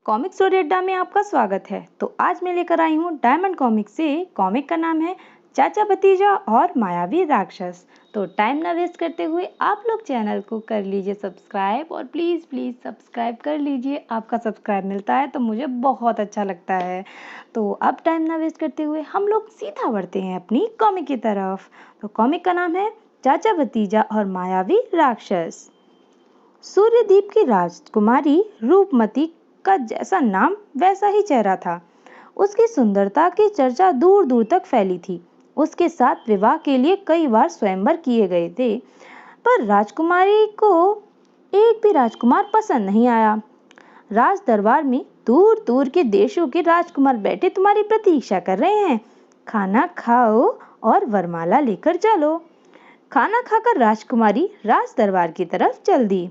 Comic story अड्डा में आपका स्वागत है। तो आज मैं लेकर आई हूँ डायमंड कॉमिक से। कॉमिक का नाम है चाचा भतीजा और मायावी राक्षस। तो टाइम ना वेस्ट करते हुए आप लोग चैनल को कर लीजिए सब्सक्राइब और प्लीज़ प्लीज़ सब्सक्राइब कर लीजिए। आपका सब्सक्राइब मिलता है तो मुझे बहुत अच्छा लगता है। तो अब टाइम ना वेस्ट करते हुए हम लोग सीधा बढ़ते हैं अपनी कॉमिक की तरफ। तो कॉमिक का नाम है चाचा भतीजा और मायावी राक्षस। सूर्यदीप की राजकुमारी रूपमती का जैसा नाम वैसा ही चेहरा था। उसकी सुंदरता की चर्चा दूर दूर तक फैली थी। उसके साथ विवाह के लिए कई बार स्वयंवर किए गए थे, पर राजकुमारी को एक भी राजकुमार पसंद नहीं आया। राज दरबार में दूर दूर के देशों के राजकुमार बैठे तुम्हारी प्रतीक्षा कर रहे हैं। खाना खाओ और वरमाला लेकर चलो। खाना खाकर राजकुमारी राज दरबार की तरफ चल दी।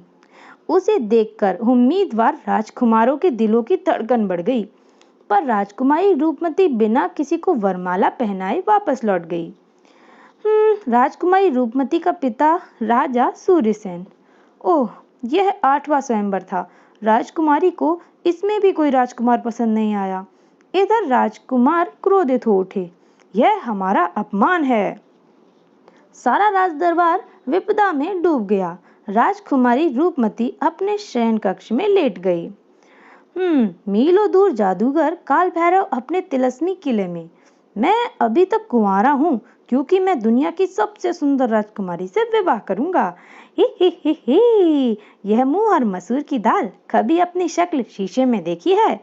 उसे देखकर उम्मीदवार राजकुमारों के दिलों की धड़कन बढ़ गई, पर राजकुमारी रूपमती बिना किसी को वरमाला पहनाए वापस लौट गई। राजकुमारी रूपमती का पिता राजा सूर्यसेन। ओह, यह 8वां स्वयंवर था। राजकुमारी को इसमें भी कोई राजकुमार पसंद नहीं आया। इधर राजकुमार क्रोधित हो उठे। यह हमारा अपमान है। सारा राज दरबार विपदा में डूब गया। राजकुमारी रूपमती अपने शयन कक्ष में लेट गई। मीलों दूर जादूगर काल भैरव अपने तिलस्मी किले में। मैं अभी तक कुंवारा हूँ क्योंकि मैं दुनिया की सबसे सुंदर राजकुमारी से विवाह करूंगा। ही यह मुंह और मसूर की दाल कभी अपनी शक्ल शीशे में देखी है?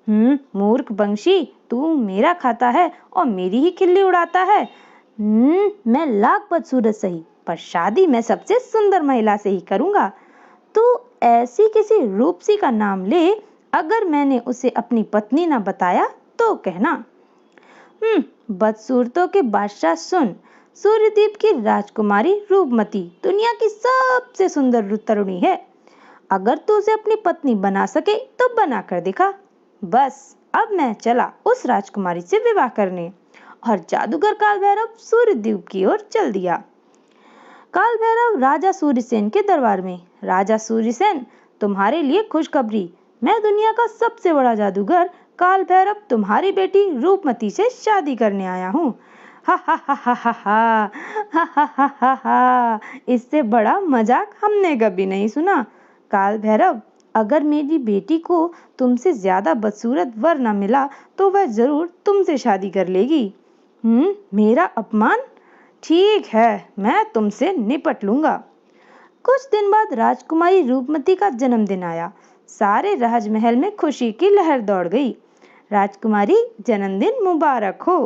मूर्ख पंछी, तू मेरा खाता है और मेरी ही खिल्ली उड़ाता है। मैं लाख बदसूरत सही, पर शादी मैं सबसे सुंदर महिला से ही करूंगा। तू ऐसी किसी रूपसी का नाम ले, अगर मैंने उसे अपनी पत्नी ना बताया तो कहना। बदसूरतों के बादशाह सुन, सूर्यदीप की राजकुमारी रूपमती दुनिया की सबसे सुंदर तरुणी है। अगर तू उसे अपनी पत्नी बना सके तो बना कर दिखा। बस अब मैं चला उस राजकुमारी से विवाह करने। और जादूगर काल भैरव सूर्यदीप की ओर चल दिया। काल भैरव राजा सूर्यसेन के दरबार में। राजा सूर्यसेन, तुम्हारे लिए खुशखबरी। मैं दुनिया का सबसे बड़ा जादूगर काल भैरव तुम्हारी बेटी रूपमती से शादी करने आया हूँ। हा हा हा हा हा हा हा हा हा हा। इससे बड़ा मजाक हमने कभी नहीं सुना। काल भैरव, अगर मेरी बेटी को तुमसे ज्यादा बदसूरत वर न मिला तो वह जरूर तुमसे शादी कर लेगी। मेरा अपमान? ठीक है, मैं तुमसे निपट लूंगा। कुछ दिन बाद राजकुमारी रूपमती का जन्मदिन आया। सारे राजमहल में खुशी की लहर दौड़ गई। राजकुमारी, जन्मदिन मुबारक हो।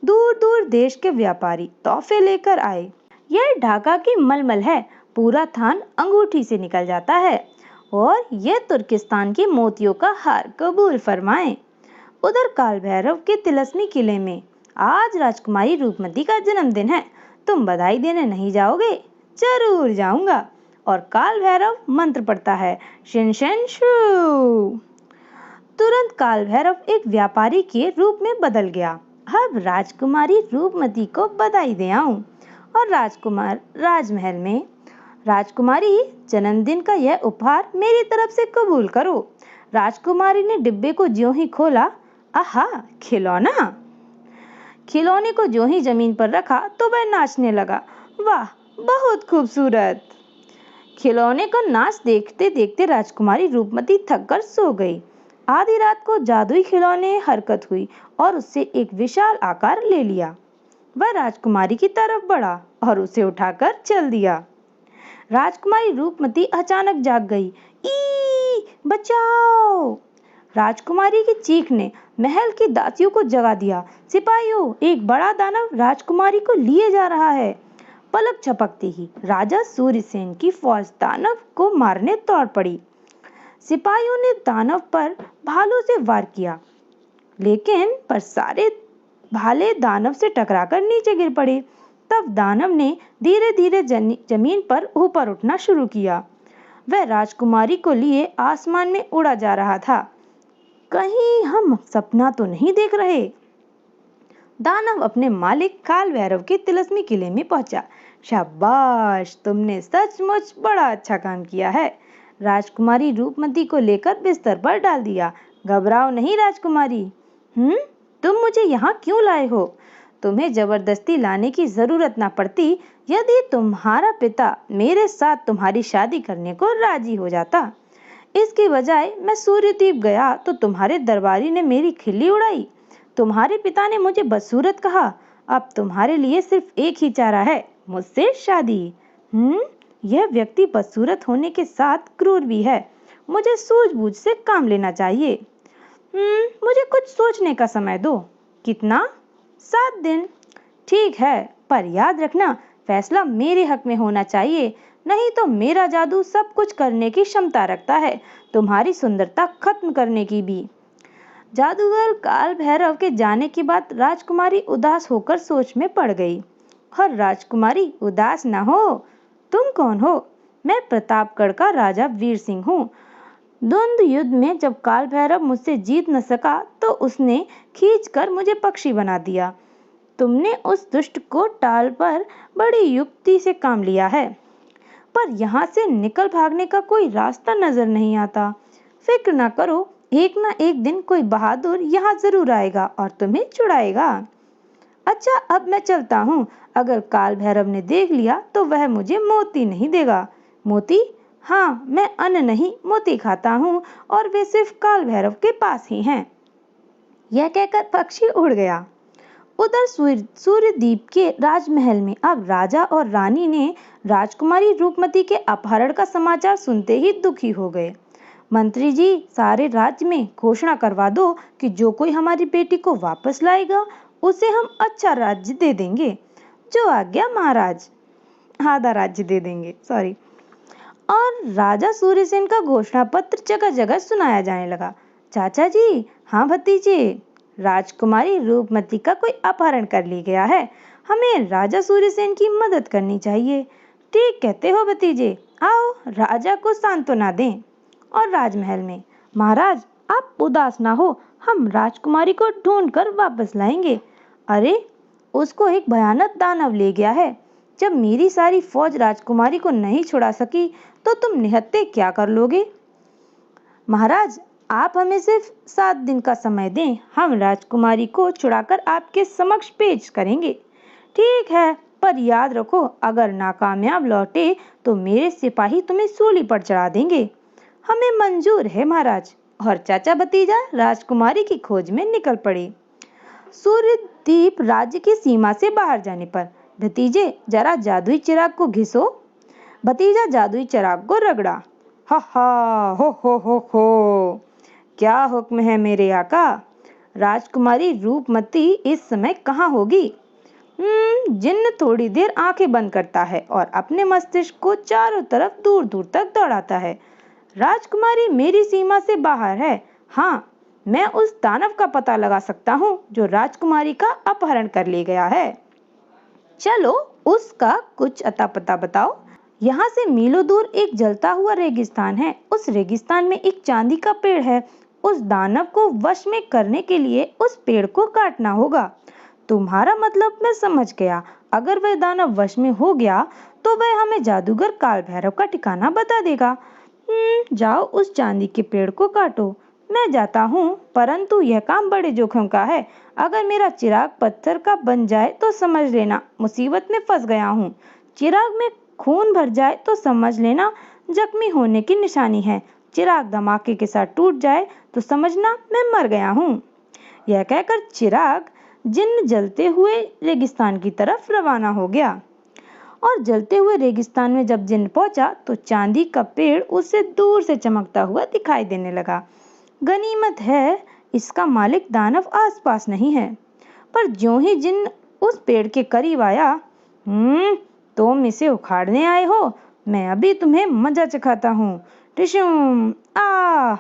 दूर दूर देश के व्यापारी तोहफे लेकर आए। यह ढाका की मलमल है, पूरा थान अंगूठी से निकल जाता है। और यह तुर्किस्तान के मोतियों का हार, कबूल फरमाएं। उधर काल भैरव के तिलस्मी किले में आज राजकुमारी रूपमती का जन्मदिन है। तुम बधाई देने नहीं जाओगे? जरूर जाऊंगा। और काल भैरव मंत्र पढ़ता है, शिन शिन शू। तुरंत काल भैरव एक व्यापारी के रूप में बदल गया। अब राजकुमारी रूपमती को बधाई दे आऊं। और राजकुमार राजमहल में, राजकुमारी, जन्मदिन का यह उपहार मेरी तरफ से कबूल करो। राजकुमारी ने डिब्बे को ज्यों ही खोला, आहा, खिलौना। खिलौने को ज्यों ही जमीन पर रखा तो वह नाचने लगा। वाह, बहुत खूबसूरत। खिलौने का नाच देखते देखते राजकुमारी रूपमती थक कर सो गई। आधी रात को जादुई खिलौने हरकत हुई और उससे एक विशाल आकार ले लिया। वह राजकुमारी की तरफ बढ़ा और उसे उठाकर चल दिया। राजकुमारी रूपमती अचानक जाग गई। बचाओ! राजकुमारी की चीख ने महल की दासियों को जगा दिया। सिपाहियों, एक बड़ा दानव राजकुमारी को लिए जा रहा है। पलक झपकते ही राजा सूर्यसेन की फौज दानव को मारने दौड़ पड़ी। सिपाहियों ने दानव पर भालों से वार किया, लेकिन सारे भाले दानव से टकराकर नीचे गिर पड़े। तब दानव ने धीरे धीरे जमीन पर ऊपर उठना शुरू किया। वह राजकुमारी को लिए आसमान में उड़ा जा रहा था। कहीं हम सपना तो नहीं देख रहे? दानव अपने मालिक काल भैरव के तिलस्मी किले में पहुंचा। शाबाश, तुमने सचमुच बड़ा अच्छा काम किया है। राजकुमारी रूपमती को लेकर बिस्तर पर डाल दिया। घबराओ नहीं राजकुमारी। तुम मुझे यहाँ क्यों लाए हो? तुम्हें जबरदस्ती लाने की जरूरत ना पड़ती यदि तुम्हारा पिता मेरे साथ तुम्हारी शादी करने को राजी हो जाता। इसकी बजाय मैं सूर्यद्वीप गया तो तुम्हारे दरबारी ने मेरी खिल्ली उड़ाई। तुम्हारे पिता ने मुझे बदसूरत कहा। अब तुम्हारे लिए सिर्फ एक ही चारा है, मुझसे शादी। यह व्यक्ति बदसूरत होने के साथ क्रूर भी है। मुझे सूझबूझ से काम लेना चाहिए। मुझे कुछ सोचने का समय दो। कितना? 7 दिन। ठीक है, पर याद रखना फैसला मेरे हक में होना चाहिए, नहीं तो मेरा जादू सब कुछ करने की क्षमता रखता है, तुम्हारी सुंदरता खत्म करने की भी। जादूगर काल भैरव के जाने के बाद राजकुमारी उदास होकर सोच में पड़ गई। और राजकुमारी उदास न हो। तुम कौन हो? मैं प्रतापगढ़ का राजा वीर सिंह हूँ। द्वंद्व युद्ध में जब काल भैरव मुझसे जीत न सका तो उसने खींचकर मुझे पक्षी बना दिया। तुमने उस दुष्ट को टाल पर बड़ी युक्ति से काम लिया है, पर यहाँ से निकल भागने का कोई रास्ता नजर नहीं आता। फिक्र ना करो, एक ना एक दिन कोई बहादुर यहाँ जरूर आएगा और तुम्हें छुड़ाएगा। अच्छा, अब मैं चलता हूँ। अगर काल भैरव ने देख लिया तो वह मुझे मोती नहीं देगा। मोती? हाँ, मैं अन्न नहीं मोती खाता हूँ और वे सिर्फ काल भैरव के पास ही हैं। यह कहकर पक्षी उड़ गया। उधर सूर्यद्वीप के राजमहल में अब राजा और रानी ने राजकुमारी रूपमती के अपहरण का समाचार सुनते ही दुखी हो गए। मंत्री जी, सारे राज्य में घोषणा करवा दो कि जो कोई हमारी बेटी को वापस लाएगा उसे हम अच्छा राज्य दे देंगे। जो आज्ञा महाराज। आधा राज्य दे देंगे, सॉरी। और राजा सूर्यसेन का घोषणा पत्र जगह जगह सुनाया जाने लगा। चाचा जी, हाँ भतीजे, राजकुमारी रूपमती का कोई अपहरण कर ली गया है। हमें राजा सूर्यसेन की मदद करनी चाहिए। ठीक कहते हो भतीजे, आओ राजा को सांत्वना दें। और राजमहल में, महाराज आप उदास ना हो, हम राजकुमारी को ढूंढकर वापस लाएंगे। अरे, उसको एक भयानक दानव ले गया है। जब मेरी सारी फौज राजकुमारी को नहीं छुड़ा सकी तो तुम निहत्थे क्या कर लोगे? महाराज, आप हमें सिर्फ 7 दिन का समय दें, हम राजकुमारी को छुड़ाकर आपके समक्ष पेश करेंगे। ठीक है, पर याद रखो, अगर नाकामयाब लौटे तो मेरे सिपाही तुम्हें सूली पर चढ़ा देंगे। हमें मंजूर है महाराज। और चाचा भतीजा राजकुमारी की खोज में निकल पड़े। सूर्यद्वीप राज्य की सीमा से बाहर जाने पर, भतीजे जरा जादुई चिराग को घिसो। भतीजा जादुई चिराग को रगड़ा। हा हा, हो, क्या हुक्म है मेरे आका? राजकुमारी रूपमती इस समय कहाँ होगी? जिन्न थोड़ी देर आंखें बंद करता है और अपने मस्तिष्क को चारों तरफ दूर दूर तक दौड़ाता है। राजकुमारी मेरी सीमा से बाहर है। हाँ, मैं उस दानव का पता लगा सकता हूँ जो राजकुमारी का अपहरण कर ले गया है। चलो उसका कुछ अता पता बताओ। यहाँ से मीलों दूर एक जलता हुआ रेगिस्तान है। उस रेगिस्तान में एक चांदी का पेड़ है। उस दानव को वश में करने के लिए उस पेड़ को काटना होगा। तुम्हारा मतलब मैं समझ गया। अगर वह दानव वश में हो गया तो वह हमें जादूगर काल भैरव का ठिकाना बता देगा। जाओ उस चांदी के पेड़ को काटो। मैं जाता हूँ, परंतु यह काम बड़े जोखिम का है। अगर मेरा चिराग पत्थर का बन जाए तो समझ लेना मुसीबत में फंस गया हूँ। चिराग में खून भर जाए तो समझ लेना जख्मी होने की निशानी है। चिराग धमाके के साथ टूट जाए तो समझना मैं मर गया हूँ। यह कहकर चिराग जिन्न जलते हुए रेगिस्तान की तरफ रवाना हो गया। और जलते हुए रेगिस्तान में जब जिन्न पहुंचा तो चांदी का पेड़ उससे दूर से चमकता हुआ दिखाई देने लगा। गनीमत है, इसका मालिक दानव आसपास नहीं है। पर ज्यों ही जिन्न उस पेड़ के करीब आया, तुम इसे उखाड़ने आए हो? मैं अभी तुम्हें मजा चखाता हूँ। टिशुम आ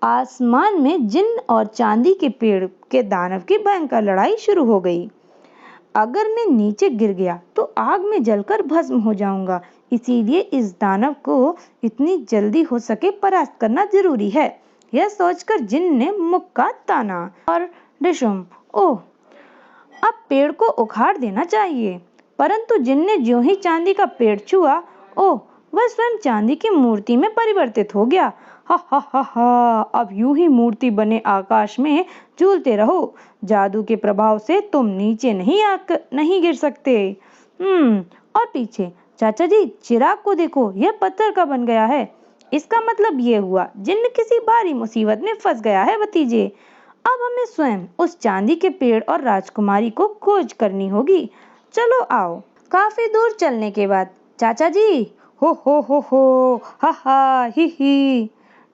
आसमान में जिन्न और चांदी के पेड़ के दानव की भयंकर लड़ाई शुरू हो गई। अगर मैं नीचे गिर गया तो आग में जलकर भस्म हो जाऊंगा, इसीलिए इस दानव को इतनी जल्दी हो सके परास्त करना जरूरी है। यह सोचकर जिन्न ने मुक्का ताना और डिशुम, ओह, अब पेड़ को उखाड़ देना चाहिए। परंतु जिन्न ने ज्यों ही चांदी का पेड़ छुआ, ओह, वह स्वयं चांदी की मूर्ति में परिवर्तित हो गया। हा हा हा हा, अब यूं ही मूर्ति बने आकाश में झूलते रहो। जादू के प्रभाव से तुम नीचे नहीं गिर सकते। और पीछे चाचा जी, चिराग को देखो, यह पत्थर का बन गया है। इसका मतलब ये हुआ जिन्न किसी भारी मुसीबत में फंस गया है भतीजे। अब हमें स्वयं उस चांदी के पेड़ और राजकुमारी को खोज करनी होगी। चलो आओ। काफी दूर चलने के बाद चाचा जी, हो हा हा ही,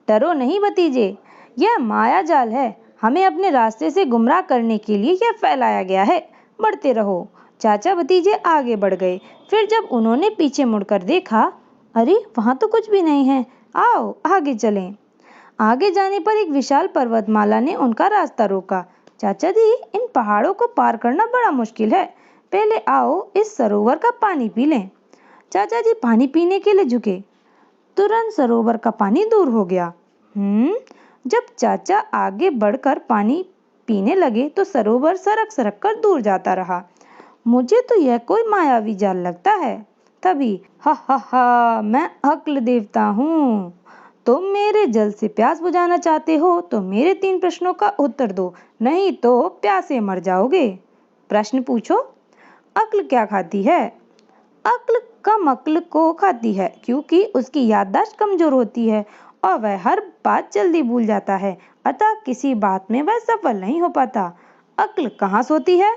डरो नहीं भतीजे, यह माया जाल है। हमें अपने रास्ते से गुमराह करने के लिए यह फैलाया गया है। बढ़ते रहो। चाचा भतीजे आगे बढ़ गए। फिर जब उन्होंने पीछे मुड़कर देखा, अरे वहां तो कुछ भी नहीं है। आओ आगे चलें। आगे जाने पर एक विशाल पर्वतमाला ने उनका रास्ता रोका। चाचा जी, इन पहाड़ों को पार करना बड़ा मुश्किल है। पहले आओ इस सरोवर का पानी पी लें। चाचा जी पानी पीने के लिए झुके। तुरंत सरोवर का पानी दूर हो गया। जब चाचा आगे बढ़कर पानी पीने लगे तो सरोवर सरक सरक कर दूर जाता रहा। मुझे तो यह कोई मायावी जाल लगता है। तभी हा, मैं अक्ल देवता हूँ। तुम मेरे जल से प्यास बुझाना चाहते हो तो मेरे 3 प्रश्नों का उत्तर दो, नहीं तो प्यासे मर जाओगे। प्रश्न पूछो। अक्ल क्या खाती है? अक्ल कम अक्ल को खाती है, क्योंकि उसकी याददाश्त कमजोर होती है और वह हर बात जल्दी भूल जाता है, अतः किसी बात में वह सफल नहीं हो पाता। अक्ल कहाँ सोती है?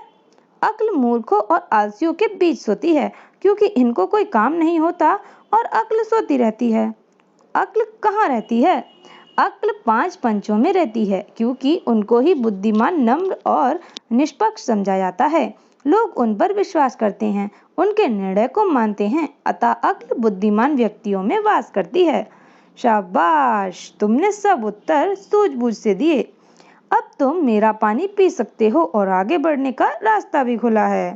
अक्ल मूर्खों और आलसियों के बीच सोती है, क्योंकि इनको कोई काम नहीं होता और अक्ल सोती रहती है। अक्ल कहाँ रहती है? अक्ल 5 पंचों में रहती है, क्योंकि उनको ही बुद्धिमान, नम्र और निष्पक्ष समझा जाता है। लोग उन पर विश्वास करते हैं, उनके निर्णय को मानते हैं, अतः अक्ल बुद्धिमान व्यक्तियों में वास करती है। शाबाश, तुमने सब उत्तर सूझबूझ से दिए। अब तुम मेरा पानी पी सकते हो और आगे बढ़ने का रास्ता भी खुला है।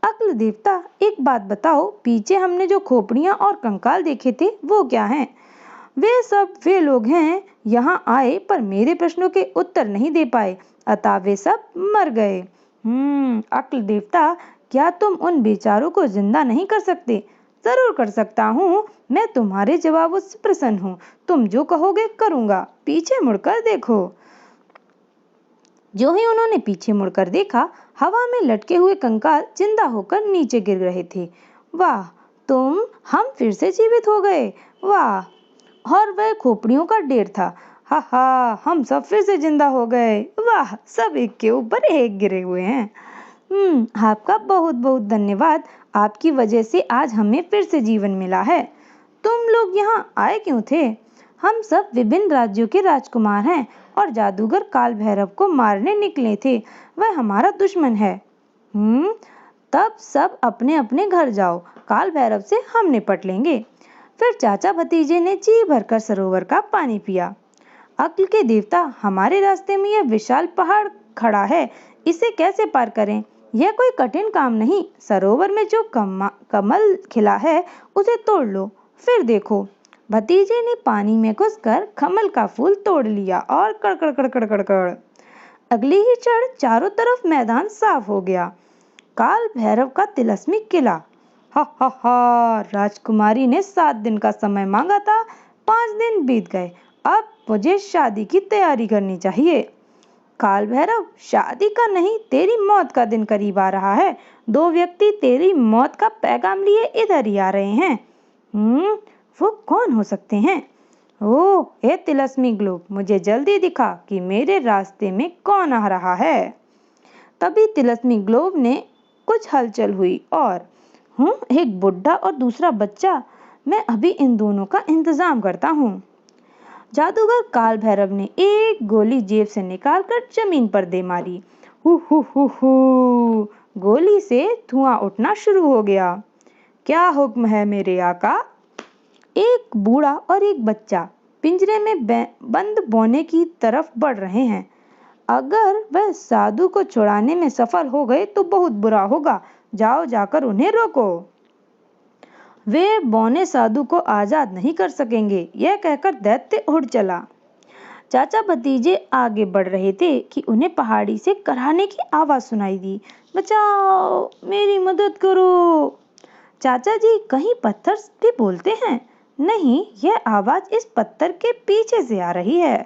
अक्ल देवता, एक बात बताओ, पीछे हमने जो खोपड़ियां और कंकाल देखे थे वो क्या हैं? वे लोग हैं यहाँ आए पर मेरे प्रश्नों के उत्तर नहीं दे पाए, अतः वे सब मर गए। अक्ल देवता, क्या तुम उन बेचारों को जिंदा नहीं कर सकते? जरूर कर सकता हूँ, मैं तुम्हारे जवाबों से प्रसन्न हूँ। तुम जो कहोगे करूँगा। पीछे मुड़कर देखो। जो ही उन्होंने पीछे मुड़कर देखा, हवा में लटके हुए कंकाल जिंदा होकर नीचे गिर रहे थे। वाह, हम फिर से जीवित हो गए। वाह! और वह खोपड़ियों का ढेर था। हा, हम सब फिर से जिंदा हो गए। वाह, सब एक के ऊपर एक गिरे हुए हैं। आपका बहुत बहुत धन्यवाद। आपकी वजह से आज हमें फिर से जीवन मिला है। तुम लोग यहाँ आए क्यों थे? हम सब विभिन्न राज्यों के राजकुमार हैं और जादूगर काल भैरव को मारने निकले थे। वह हमारा दुश्मन है। तब सब अपने अपने घर जाओ, काल भैरव से हम निपट लेंगे। फिर चाचा भतीजे ने जी भरकर सरोवर का पानी पिया। अक्ल के देवता, हमारे रास्ते में यह विशाल पहाड़ खड़ा है, इसे कैसे पार करें? यह कोई कठिन काम नहीं। सरोवर में जो कमल खिला है उसे तोड़ लो, फिर देखो। भतीजे ने पानी में घुसकर कमल का फूल तोड़ लिया और कड़कड़ कड़कड़ कड़कड़, अगले ही क्षण चारों तरफ मैदान साफ हो गया। काल भैरव का तिलस्मी किला। हा, राजकुमारी ने 7 दिन का समय मांगा था, 5 दिन बीत गए। अब मुझे शादी की तैयारी करनी चाहिए। काल भैरव, शादी का नहीं, तेरी मौत का दिन करीब आ रहा है। 2 व्यक्ति तेरी मौत का पैगाम लिए इधर ही आ रहे हैं। वो कौन हो सकते हैं? ओह, हे तिलस्मी ग्लोब, मुझे जल्दी दिखा कि मेरे रास्ते में कौन आ रहा है। तभी तिलस्मी ग्लोब ने कुछ हलचल हुई और एक बुढ़ा और दूसरा बच्चा। मैं अभी इन दोनों का इंतजाम करता हूँ। जादूगर काल भैरव ने एक गोली जेब से निकालकर जमीन पर दे मारी। हु, गोली से धुआं उठना शुरू हो गया। क्या हुक्म है मेरे आका? एक बूढ़ा और एक बच्चा पिंजरे में बंद बौने की तरफ बढ़ रहे हैं। अगर वह साधु को छुड़ाने में सफल हो गए तो बहुत बुरा होगा। जाओ, जाकर उन्हें रोको। वे बौने साधु को आजाद नहीं कर सकेंगे। यह कहकर दैत्य उड़ चला। चाचा भतीजे आगे बढ़ रहे थे कि उन्हें पहाड़ी से कराहने की आवाज सुनाई दी। बचाओ, मेरी मदद करो। चाचा जी, कहीं पत्थर भी बोलते हैं? नहीं, यह आवाज इस पत्थर के पीछे से आ रही है।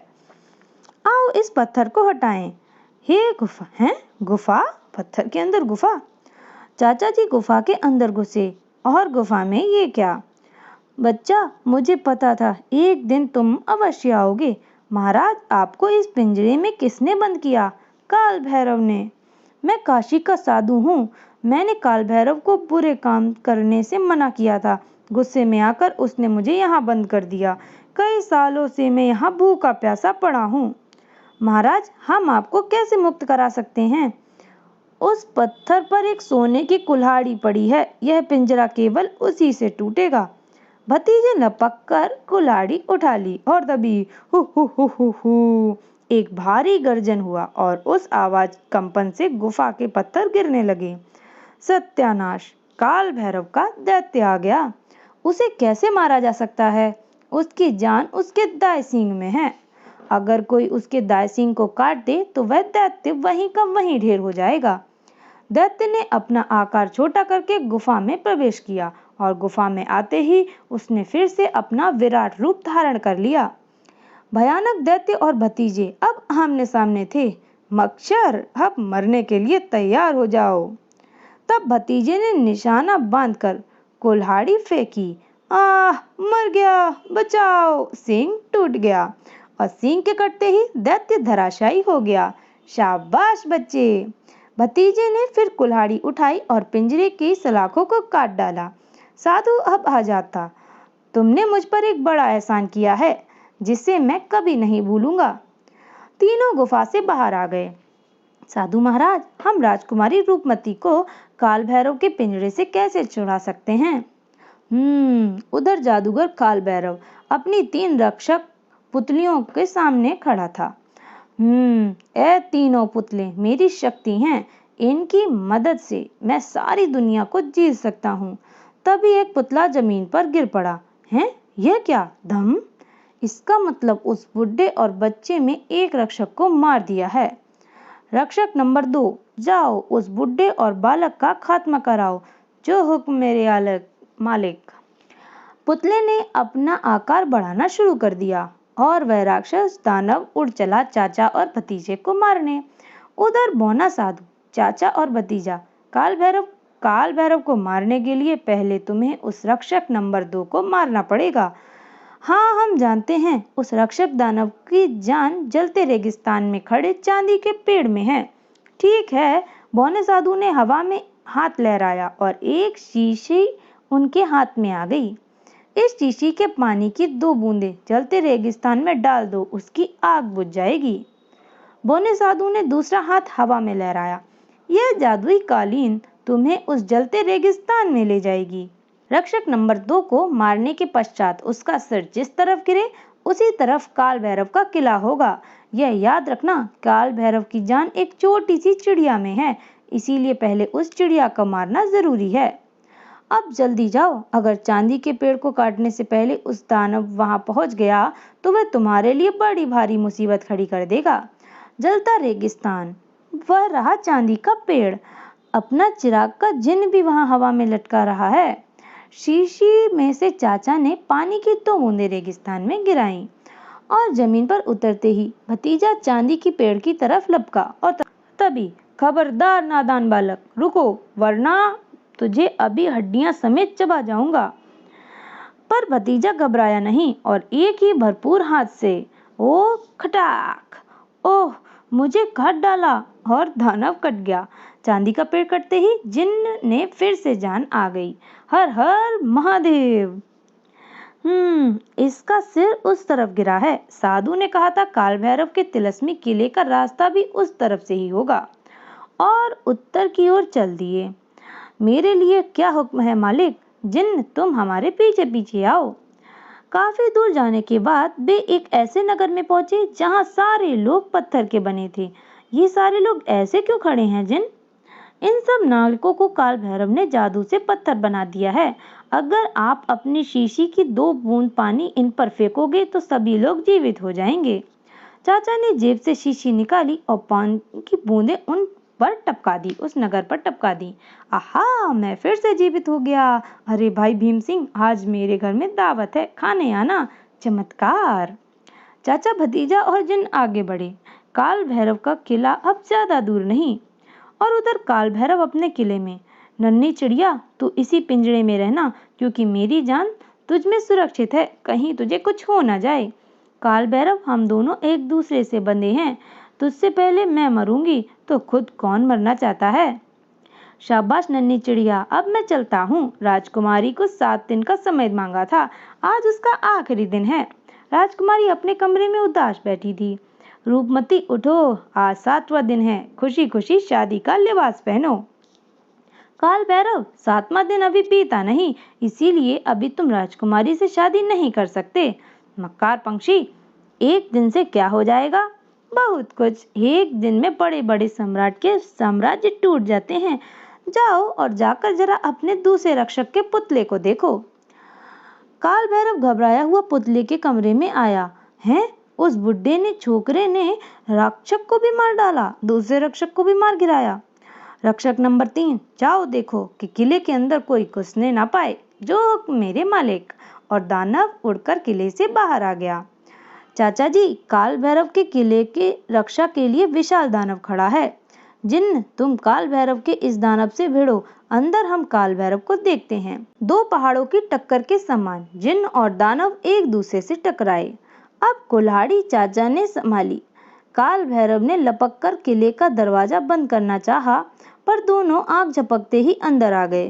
आओ इस पत्थर को हटाएं। हे गुफा है, गुफा? पत्थर के अंदर गुफा? चाचा जी गुफा के अंदर घुसे। और गुफा में ये क्या? बच्चा, मुझे पता था एक दिन तुम अवश्य आओगे। महाराज, आपको इस पिंजरे में किसने बंद किया? काल भैरव ने। मैं काशी का साधु हूँ। मैंने काल भैरव को बुरे काम करने से मना किया था। गुस्से में आकर उसने मुझे यहाँ बंद कर दिया। कई सालों से मैं यहाँ भूखा प्यासा पड़ा हूँ। महाराज, हम आपको कैसे मुक्त करा सकते हैं? उस पत्थर पर एक सोने की कुल्हाड़ी पड़ी है। यह पिंजरा केवल उसी से टूटेगा। भतीजे लपक कर कुल्हाड़ी उठा ली और तभी who who who who who एक भारी गर्जन हुआ और उस आवाज कंपन से गुफा के पत्थर गिरने लगे। सत्यानाश! काल भैरव का दैत्य आ गया। उसे कैसे मारा जा सकता है? उसकी जान उसके दाएं सींग में है। अगर कोई उसके दाएं सींग को काट दे तो वह दैत्य वहीं का वहीं ढेर हो जाएगा। दैत्य ने अपना आकार छोटा करके गुफा में प्रवेश किया और गुफा में आते ही उसने फिर से अपना विराट रूप धारण कर लिया। भयानक दैत्य और भतीजे अब आमने सामने थे। मच्छर, अब मरने के लिए तैयार हो जाओ। तब भतीजे ने निशाना बांधकर कुल्हाड़ी फेंकी। आह, मर गया, बचाओ! सींग टूट गया और सींग के कटते ही दैत्य धराशायी हो गया। शाबाश बच्चे! भतीजे ने फिर कुल्हाड़ी उठाई और पिंजरे की सलाखों को काट डाला। साधु अब आजाद था। तुमने मुझ पर एक बड़ा एहसान किया है जिसे मैं कभी नहीं भूलूंगा। तीनों गुफा से बाहर आ गए। साधु महाराज, हम राजकुमारी रूपमती को काल भैरव के पिंजरे से कैसे छुड़ा सकते हैं? उधर जादूगर काल भैरव अपनी 3 रक्षक पुतलियों के सामने खड़ा था। ए तीनों पुतले मेरी शक्ति हैं। इनकी मदद से मैं सारी दुनिया को जीत सकता हूँ। तभी एक पुतला जमीन पर गिर पड़ा। हैं? यह क्या? धम! इसका मतलब उस बुड्ढे और बच्चे में एक रक्षक को मार दिया है। रक्षक नंबर 2, जाओ उस बुड्ढे और बालक का खात्मा कराओ। जो हुक्म मेरे मालिक। पुतले ने अपना आकार बढ़ाना शुरू कर दिया और वह राक्षस दानव उड़ चला चाचा और भतीजे को मारने। उधर बौना साधु, चाचा और भतीजा काल भैरव को मारने के लिए पहले तुम्हें उस रक्षक नंबर 2 को मारना पड़ेगा। हाँ, हम जानते हैं उस रक्षक दानव की जान जलते रेगिस्तान में खड़े चांदी के पेड़ में है। ठीक है। बौने साधु ने हवा में हाथ लहराया और एक शीशी उनके हाथ में आ गई। इस शीशी के पानी की 2 बूंदें जलते रेगिस्तान में डाल दो, उसकी आग बुझ जाएगी। बौने साधु ने दूसरा हाथ हवा में लहराया। यह जादुई कालीन तुम्हें उस जलते रेगिस्तान में ले जाएगी। रक्षक नंबर 2 को मारने के पश्चात उसका सिर जिस तरफ गिरे उसी तरफ काल भैरव का किला होगा। यह याद रखना, काल भैरव की जान एक छोटी सी चिड़िया में है, इसीलिए पहले उस चिड़िया को मारना जरूरी है। अब जल्दी जाओ। अगर चांदी के पेड़ को काटने से पहले उस दानव वहां पहुंच गया तो वह तुम्हारे लिए बड़ी भारी मुसीबत खड़ी कर देगा। जलता रेगिस्तान, वह रहा चांदी का पेड़। अपना चिराग का जिन्न भी वहां हवा में लटका रहा है। शीशी में से चाचा ने पानी की 2 बूंदें रेगिस्तान में गिराईं और जमीन पर उतरते ही भतीजा चांदी की पेड़ की तरफ लपका और तभी, खबरदार नादान बालक, रुको, वरना तुझे अभी हड्डियां समेत चबा जाऊंगा। पर भतीजा घबराया नहीं और एक ही भरपूर हाथ से ओ खटाक! ओह, मुझे काट डाला और दानव कट गया। चांदी का पेड़ कटते ही जिन्न ने फिर से जान आ गई। हर हर महादेव! इसका सिर उस तरफ गिरा है। साधु ने कहा था काल भैरव के तिलस्मी किले का रास्ता भी उस तरफ से ही होगा। और उत्तर की ओर चल दिए। मेरे लिए क्या हुक्म है मालिक? जिन्न, तुम हमारे पीछे पीछे आओ। काफी दूर जाने के बाद वे एक ऐसे नगर में पहुंचे जहां सारे लोग पत्थर के बने थे। ये सारे लोग ऐसे क्यों खड़े हैं जिन्न? इन सब नागरिकों को काल भैरव ने जादू से पत्थर बना दिया है। अगर आप अपनी शीशी की 2 बूंद पानी इन पर फेंकोगे तो सभी लोग जीवित हो जाएंगे। चाचा ने जेब से शीशी निकाली और पानी की बूंदें उन पर टपका दी, उस नगर पर टपका दी। आहा, मैं फिर से जीवित हो गया। अरे भाई भीम सिंह, आज मेरे घर में दावत है, खाने आना। चमत्कार। चाचा भतीजा और जिन आगे बढ़े। काल भैरव का किला अब ज्यादा दूर नहीं, और उधर काल भैरव अपने किले में। नन्ही चिड़िया, तू इसी पिंजरे में रहना, क्योंकि मेरी जान तुझ में सुरक्षित है, कहीं तुझे कुछ हो ना जाए। काल भैरव, हम दोनों एक दूसरे से बंधे हैं, तुझसे पहले मैं मरूंगी तो खुद कौन मरना चाहता है। शाबाश नन्ही चिड़िया, अब मैं चलता हूँ। राजकुमारी को 7 दिन का समय मांगा था, आज उसका आखिरी दिन है। राजकुमारी अपने कमरे में उदास बैठी थी। रूपमती, उठो, आज 7वां दिन है, खुशी खुशी शादी का लिबास पहनो। काल भैरव, 7वां दिन अभी बीता नहीं, इसीलिए अभी तुम राजकुमारी से शादी नहीं कर सकते। मक्कार पंक्षी, एक दिन से क्या हो जाएगा? बहुत कुछ। एक दिन में बड़े बड़े सम्राट के साम्राज्य टूट जाते हैं। जाओ और जाकर जरा अपने दूसरे रक्षक के पुतले को देखो। काल भैरव घबराया हुआ पुतले के कमरे में आया। हैं? उस बुड्ढे ने, छोकरे ने रक्षक को भी मार डाला, दूसरे रक्षक को भी मार गिराया। रक्षक नंबर 3, जाओ देखो कि किले के अंदर कोई घुसने ना पाए। जो मेरे मालिक। और दानव उड़कर किले से बाहर आ गया। चाचा जी, काल भैरव के किले के रक्षा के लिए विशाल दानव खड़ा है। जिन्न, तुम काल भैरव के इस दानव से भिड़ो, अंदर हम काल भैरव को देखते हैं। 2 पहाड़ों की टक्कर के समान जिन्न और दानव एक दूसरे से टकराए। अब कुल्हाड़ी चाचा ने संभाली। काल भैरव ने लपक कर किले का दरवाजा बंद करना चाहा, पर दोनों आंख झपकते ही अंदर आ गए।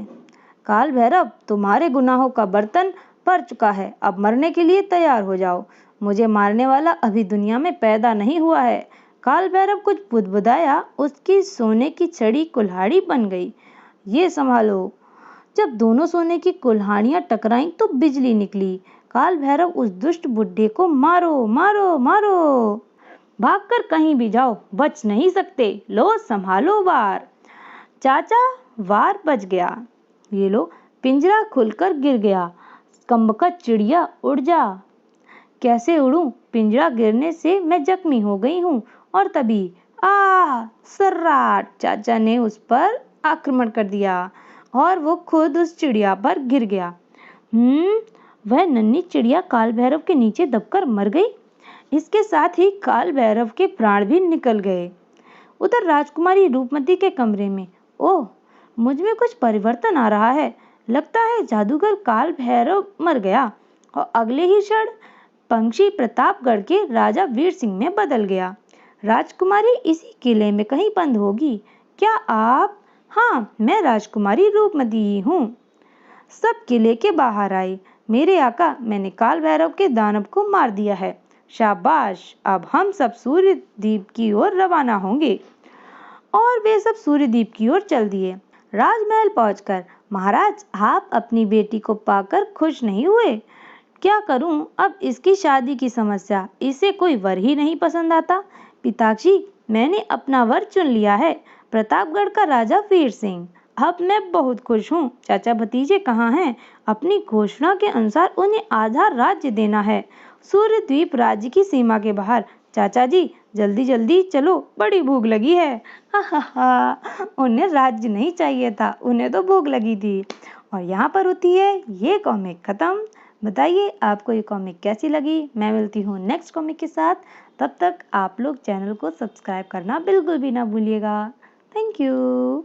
काल भैरव, तुम्हारे गुनाहों का बर्तन भर चुका है, अब मरने के लिए तैयार हो जाओ। मुझे मारने वाला अभी दुनिया में पैदा नहीं हुआ है। काल भैरव कुछ बुदबुदाया, उसकी सोने की छड़ी कुल्हाड़ी बन गई। ये संभालो। जब दोनों सोने की कुल्हाड़ियां टकराईं तो बिजली निकली। काल भैरव, उस दुष्ट बुड्ढे को मारो मारो मारो। भागकर कहीं भी जाओ, बच नहीं सकते। लो संभालो वार। चाचा, वार बच गया। ये लो, पिंजरा खुलकर गिर गया। कमबख्त चिड़िया, उड़ जा। कैसे उड़ूं? पिंजरा गिरने से मैं जख्मी हो गई हूँ। और तभी सर्राट, चाचा ने उस पर आक्रमण कर दिया और वो खुद उस चिड़िया पर गिर गया। वह नन्ही चिड़िया काल भैरव के नीचे दबकर मर गई। इसके साथ ही काल भैरव के प्राण भी निकल गए। उधर राजकुमारी रूपमती के कमरे में, ओह, मुझ में कुछ परिवर्तन आ रहा है। लगता है जादूगर काल भैरव मर गया और अगले ही क्षण पंक्षी प्रतापगढ़ के राजा वीर सिंह में बदल गया। राजकुमारी इसी किले में कहीं बंद होगी। क्या आप? हाँ, मैं राजकुमारी रूपमती ही हूँ। सब किले के बाहर आए। मेरे आका, मैंने काल भैरव के दानव को मार दिया है। शाबाश, अब हम सब सूर्यद्वीप की ओर रवाना होंगे। और वे सब सूर्यद्वीप की ओर चल दिए। राजमहल पहुंचकर, महाराज, आप अपनी बेटी को पाकर खुश नहीं हुए? क्या करूं, अब इसकी शादी की समस्या, इसे कोई वर ही नहीं पसंद आता। पिताजी, मैंने अपना वर चुन लिया है, प्रतापगढ़ का राजा वीर सिंह। अब मैं बहुत खुश हूँ। चाचा भतीजे कहाँ हैं? अपनी घोषणा के अनुसार उन्हें आधा राज्य देना है, सूर्यद्वीप राज्य की सीमा के बाहर। चाचा जी, जल्दी जल्दी चलो, बड़ी भूख लगी है। उन्हें राज्य नहीं चाहिए था, उन्हें तो भूख लगी थी। और यहाँ पर होती है ये कॉमिक खत्म। बताइए आपको ये कॉमिक कैसी लगी? मैं मिलती हूँ नेक्स्ट कॉमिक के साथ। तब तक आप लोग चैनल को सब्सक्राइब करना बिल्कुल भी ना भूलिएगा। Thank you.